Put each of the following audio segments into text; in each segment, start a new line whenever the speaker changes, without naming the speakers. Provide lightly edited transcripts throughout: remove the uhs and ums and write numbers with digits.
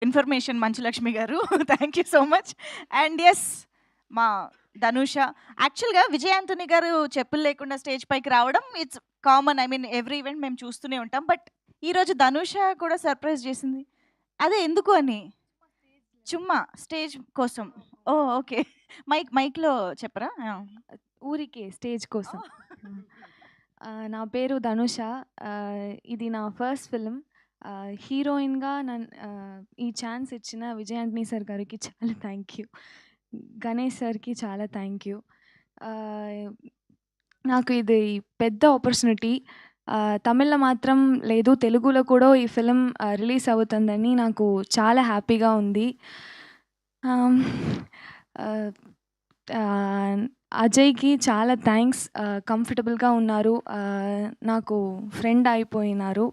Information Manchu Lakshmi గారు. Thank you so much. And yes మా ధనుష. యాక్చువల్‌గా విజయ్ ఆంటోనీ గారు చెప్పులు లేకుండా స్టేజ్ పైకి రావడం it's common. I mean every event మేము చూస్తూనే ఉంటాం. బట్ ఈరోజు ధనుష కూడా సర్ప్రైజ్ చేసింది. అదే ఎందుకు అని? చుమ్మా స్టేజ్ కోసం. ఓహ్! ఓకే. మైక్‌లో చెప్పరా? ఆ!
ఊరికే స్టేజ్ కోసం. నా పేరు ధనుష. ఇది నా ఫస్ట్ ఫిల్మ్. హీరోయిన్‌గా ఈ ఛాన్స్ ఇచ్చిన విజయ్ ఆంటనీ సార్ గారికి చాలా థ్యాంక్ యూ. గణేష్ సార్‌కి చాలా థ్యాంక్ యూ. నాకు ఇది పెద్ద ఆపర్చునిటీ. తమిళ్‌లో మాత్రం లేదు, తెలుగులో కూడా ఈ ఫిల్మ్ రిలీజ్ అవుతుందని నాకు చాలా హ్యాపీగా ఉంది. ఆహ్, ఆహ్, అజయ్‌కి చాలా థ్యాంక్స్. కంఫర్టబుల్‌గా ఉన్నారు. నాకు ఫ్రెండ్ అయిపోయినారు.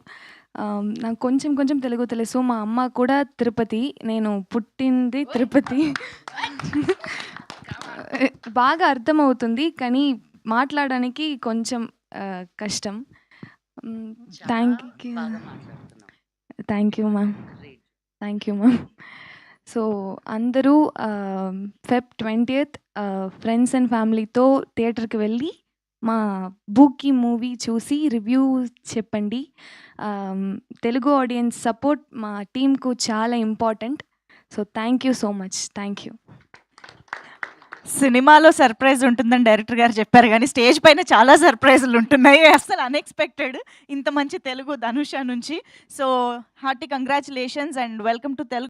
నాకు కొంచెం కొంచెం తెలుగు తెలుసు. మా అమ్మ కూడా తిరుపతి. నేను పుట్టింది తిరుపతి. బాగా అర్థమవుతుంది. కానీ మాట్లాడడానికి కొంచెం కష్టం. Thank you. Thank you ma'am. Thank you ma'am. So అందరూ ఫెబ్ 20th ఫ్రెండ్స్ అండ్ ఫ్యామిలీతో థియేటర్కి వెళ్ళి మా బూకీ మూవీ చూసి రివ్యూ చెప్పండి. తెలుగు ఆడియన్స్ సపోర్ట్ మా టీంకు చాలా important. So thank you so much. Thank you.
సినిమాలో సర్ప్రైజ్ ఉంటుందని డైరెక్టర్ గారు చెప్పారు గానీ, స్టేజ్ పైన చాలా సర్ప్రైజులు ఉంటున్నాయి. అస్సలు అన్‌ఎక్స్‌పెక్టెడ్ ఇంత మంచి తెలుగు ధనుష నుంచి. So hearty congratulations and welcome to Telugu